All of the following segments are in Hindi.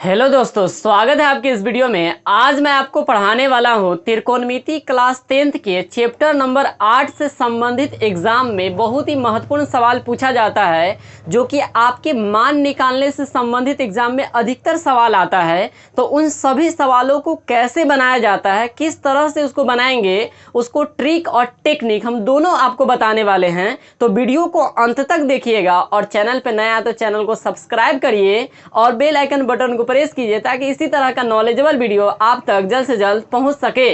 हेलो दोस्तों, स्वागत है आपके इस वीडियो में। आज मैं आपको पढ़ाने वाला हूँ त्रिकोणमिति क्लास 10th के चैप्टर नंबर 8 से संबंधित एग्जाम में बहुत ही महत्वपूर्ण सवाल पूछा जाता है, जो कि आपके मान निकालने से संबंधित एग्जाम में अधिकतर सवाल आता है। तो उन सभी सवालों को कैसे बनाया जाता है, किस तरह से उसको बनाएंगे, उसको ट्रिक और टेक्निक हम दोनों आपको बताने वाले हैं। तो वीडियो को अंत तक देखिएगा और चैनल पर नया तो चैनल को सब्सक्राइब करिए और बेल आइकन बटन को प्रेस कीजिए ताकि इसी तरह का नॉलेजेबल वीडियो आप तक जल्द से जल्द पहुंच सके।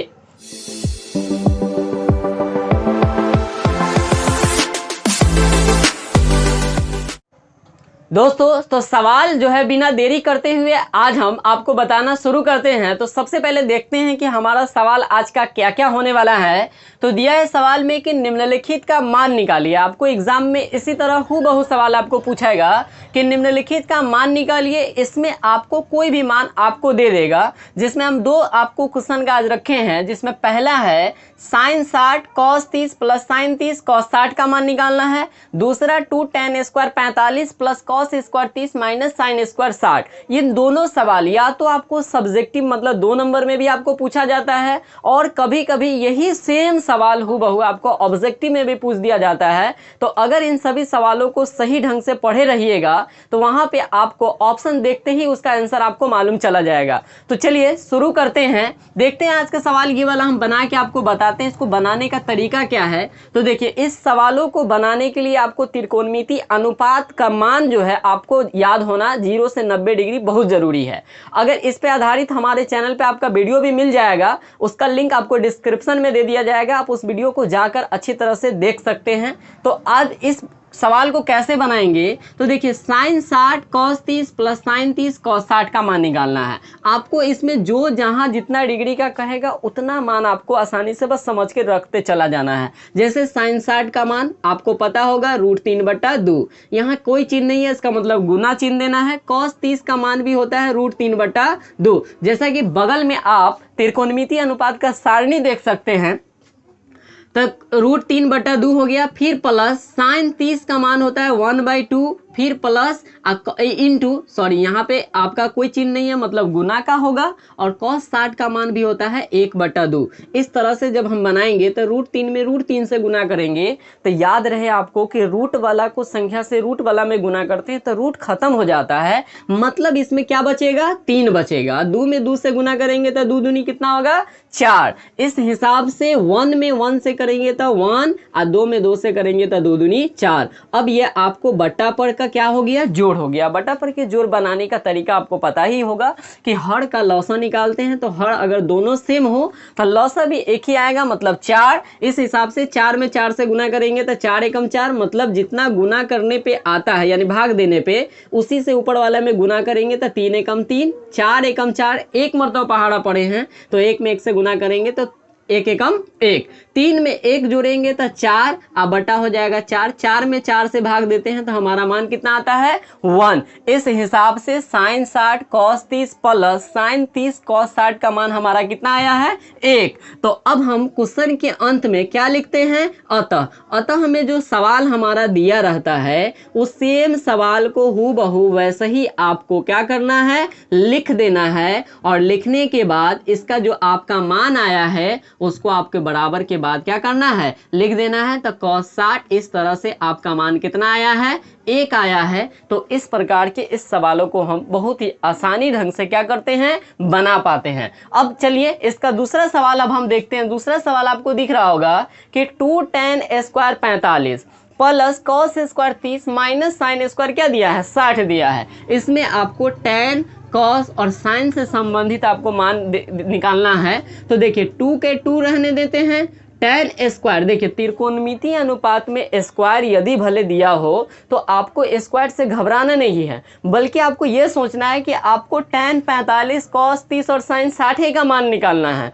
दोस्तों, तो सवाल जो है बिना देरी करते हुए आज हम आपको बताना शुरू करते हैं। तो सबसे पहले देखते हैं कि हमारा सवाल आज का क्या क्या होने वाला है। तो दिया है सवाल में कि निम्नलिखित का मान निकालिए। आपको एग्जाम में इसी तरह हूबहू सवाल आपको पूछेगा कि निम्नलिखित का मान निकालिए। इसमें आपको कोई भी मान आपको दे देगा, जिसमें हम दो आपको क्वेश्चन का आज रखे हैं। जिसमें पहला है sin 60 cos 30 plus sin 30 cos 60 का मान निकालना है। दूसरा 2 tan square 45 plus cos square 30 minus sin square 60। ये दोनों सवाल या तो आपको सब्जेक्टिव मतलब 2 नंबर में भी आपको पूछा जाता है, और कभी कभी यही सेम सवाल हूबहू आपको ऑब्जेक्टिव में भी पूछ दिया जाता है। तो अगर इन सभी सवालों को सही ढंग से पढ़े रहिएगा तो वहां पे आपको ऑप्शन देखते ही उसका आंसर आपको मालूम चला जाएगा। तो चलिए शुरू करते हैं, देखते हैं आज का सवाल ये वाला हम बना के आपको बताते हैं। इसको बनाने का तरीका क्या है। तो देखिए, इस सवालों को बनाने के लिए आपको त्रिकोणमिति अनुपात का मान जो है आपको याद होना 0 से 90 डिग्री बहुत जरूरी है। अगर इस पे आधारित हमारे चैनल पे आपका वीडियो भी मिल जाएगा, उसका लिंक आपको डिस्क्रिप्शन में दे दिया जाएगा। आप उस वीडियो को जाकर अच्छी तरह से देख सकते हैं। तो आज इस सवाल को कैसे बनाएंगे, तो देखिए sin 60 cos 30 plus sin 30 cos 60 का मान निकालना है। आपको इसमें जो जहां जितना डिग्री का कहेगा उतना मान आपको आसानी से बस समझ के रखते चला जाना है। जैसे sin 60 का मान आपको पता होगा √3/2। यहाँ कोई चिन्ह नहीं है, इसका मतलब गुना चिन्ह देना है। cos 30 का मान भी होता है √3/2। जैसा कि बगल में आप त्रिकोणमिति अनुपात का सारणी देख सकते हैं, तो √3/2 हो गया। फिर प्लस sin 30 का मान होता है 1/2, फिर प्लस इंटू यहाँ पे आपका कोई चिन्ह नहीं है मतलब गुना का होगा, और cos 60 का मान भी होता है 1/2। इस तरह से जब हम बनाएंगे तो √3 में √3 से गुना करेंगे तो याद रहे आपको कि रूट वाला को संख्या से रूट वाला में गुना करते हैं तो रूट खत्म हो जाता है। मतलब इसमें क्या बचेगा, 3 बचेगा। 2 में 2 से गुना करेंगे तो 2 दूनी कितना होगा, 4। इस हिसाब से 1 में 1 से करेंगे तो 1, और 2 में 2 से करेंगे तो 2 दूनी 4। अब ये आपको बट्टा पर का क्या हो गया, जोड़ हो गया। बटा पर के जोड़ बनाने का तरीका आपको पता ही होगा कि हर का लौसा निकालते हैं। तो हर अगर दोनों सेम हो तो लौसा भी एक ही आएगा, मतलब 4। इस हिसाब से 4 में 4 से गुना करेंगे तो 4 एकम 4, मतलब जितना गुना करने पे आता है यानी भाग देने पे उसी से ऊपर वाला में गुना करेंगे तो 3 एकम 3, 4 एकम 4। एक मरतबा पहाड़ा पड़े हैं तो 1 में 1 से गुना करेंगे तो 1 एकम 1। 3 में 1 जोड़ेंगे तो 4, अब बटा हो जाएगा 4। 4 में 4 से भाग देते हैं तो हमारा मान कितना आता है, 1। इस हिसाब से sin 60 cos 30 plus sin 30 cos 60 का मान हमारा कितना आया है, 1। तो अब हम क्वेश्चन के अंत में क्या लिखते हैं, अतः हमें जो सवाल हमारा दिया रहता है उस सेम सवाल को हूबहू वैसे ही आपको क्या करना है, लिख देना है। और लिखने के बाद इसका जो आपका मान आया है उसको आपके बराबर के बाद क्या करना है, लिख देना है। तो cos 60 इस तरह से आपका मान कितना आया है, 1 आया है। तो इस प्रकार के इस सवालों को हम बहुत ही आसानी ढंग से क्या करते हैं, बना पाते हैं। अब चलिए इसका दूसरा सवाल अब हम देखते हैं। दूसरा सवाल आपको दिख रहा होगा कि 2 tan square 45 plus cos square 30 minus sin square क्या दिया है, 60 दिया है। इसमें आपको tan cos और sin से संबंधित आपको मान निकालना है। तो देखिए 2 के 2 रहने देते हैं। tan स्क्वायर, देखिए त्रिकोणमिति अनुपात में स्क्वायर यदि भले दिया हो तो आपको स्क्वायर से घबराना नहीं है, बल्कि आपको यह सोचना है कि आपको tan 45 cos 30 और sin 60 का मान निकालना है।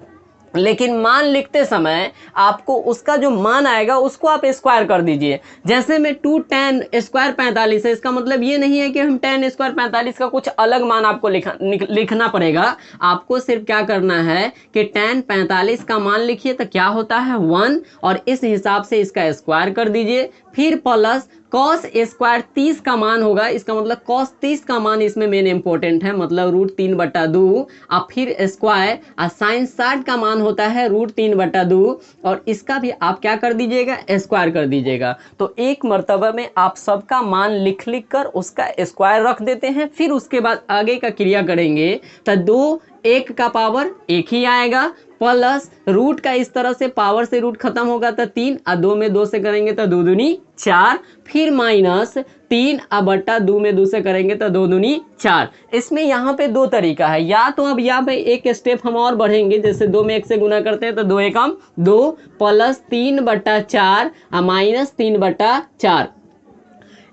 लेकिन मान लिखते समय आपको उसका जो मान आएगा उसको आप स्क्वायर कर दीजिए। जैसे में 2 tan स्क्वायर 45 है, इसका मतलब ये नहीं है कि हम tan स्क्वायर 45 का कुछ अलग मान आपको लिखना पड़ेगा। आपको सिर्फ क्या करना है कि tan 45 का मान लिखिए तो क्या होता है 1, और इस हिसाब से इसका स्क्वायर कर दीजिए। फिर प्लस कॉस स्क्वायर 30 का मान होगा, इसका मतलब कॉस 30 का मान इसमें मेन इंपॉर्टेंट है, मतलब √3/2 और फिर स्क्वायर और साइन 60 का मान होता है √3/2 और इसका भी आप क्या कर दीजिएगा, स्क्वायर कर दीजिएगा। तो एक मर्तबा में आप सबका मान लिख कर उसका स्क्वायर रख देते हैं, फिर उसके बाद आगे का क्रिया करेंगे तो 2 1 का पावर 1 ही आएगा, प्लस रूट का इस तरह से पावर से रूट खत्म होगा तो 3 और 2 में 2 से करेंगे तो 2 दूनी 4, फिर माइनस 3 और बट्टा 2 में 2 से करेंगे तो 2 दूनी 4। इसमें यहाँ पे 2 तरीका है, या तो अब यहाँ पे एक स्टेप हम और बढ़ेंगे, जैसे 2 में 1 से गुना करते हैं तो 2 एकम 2 प्लस 3/4 और माइनस 3/4।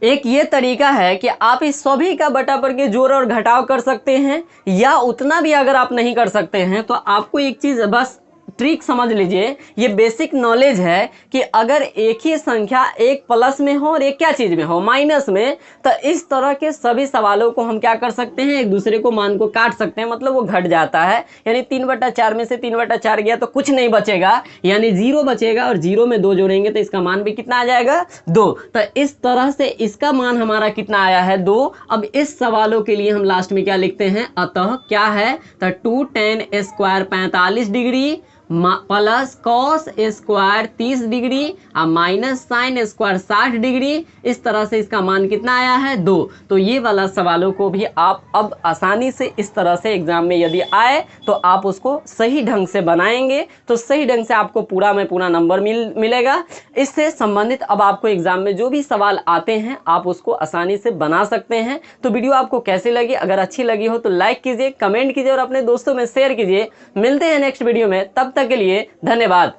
एक ये तरीका है कि आप इस सभी का बटा पर के जोड़ और घटाव कर सकते हैं, या उतना भी अगर आप नहीं कर सकते हैं तो आपको एक चीज़ बस ट्रिक समझ लीजिए, ये बेसिक नॉलेज है कि अगर एक ही संख्या एक प्लस में हो और एक क्या चीज़ में हो, माइनस में, तो इस तरह के सभी सवालों को हम क्या कर सकते हैं, एक दूसरे को मान को काट सकते हैं, मतलब वो घट जाता है। यानी 3/4 में से 3/4 गया तो कुछ नहीं बचेगा, यानी 0 बचेगा और 0 में 2 जोड़ेंगे तो इसका मान भी कितना आ जाएगा, 2। तो इस तरह से इसका मान हमारा कितना आया है, 2। अब इस सवालों के लिए हम लास्ट में क्या लिखते हैं, अतः क्या है, तो 2 tan square 45 degree plus cos square 30 degree और माइनस साइन स्क्वायर 60 डिग्री, इस तरह से इसका मान कितना आया है, 2। तो ये वाला सवालों को भी आप अब आसानी से इस तरह से एग्जाम में यदि आए तो आप उसको सही ढंग से बनाएंगे तो सही ढंग से आपको पूरा में पूरा नंबर मिलेगा। इससे संबंधित अब आपको एग्जाम में जो भी सवाल आते हैं आप उसको आसानी से बना सकते हैं। तो वीडियो आपको कैसी लगी, अगर अच्छी लगी हो तो लाइक कीजिए, कमेंट कीजिए और अपने दोस्तों में शेयर कीजिए। मिलते हैं नेक्स्ट वीडियो में, तब तक के लिए धन्यवाद।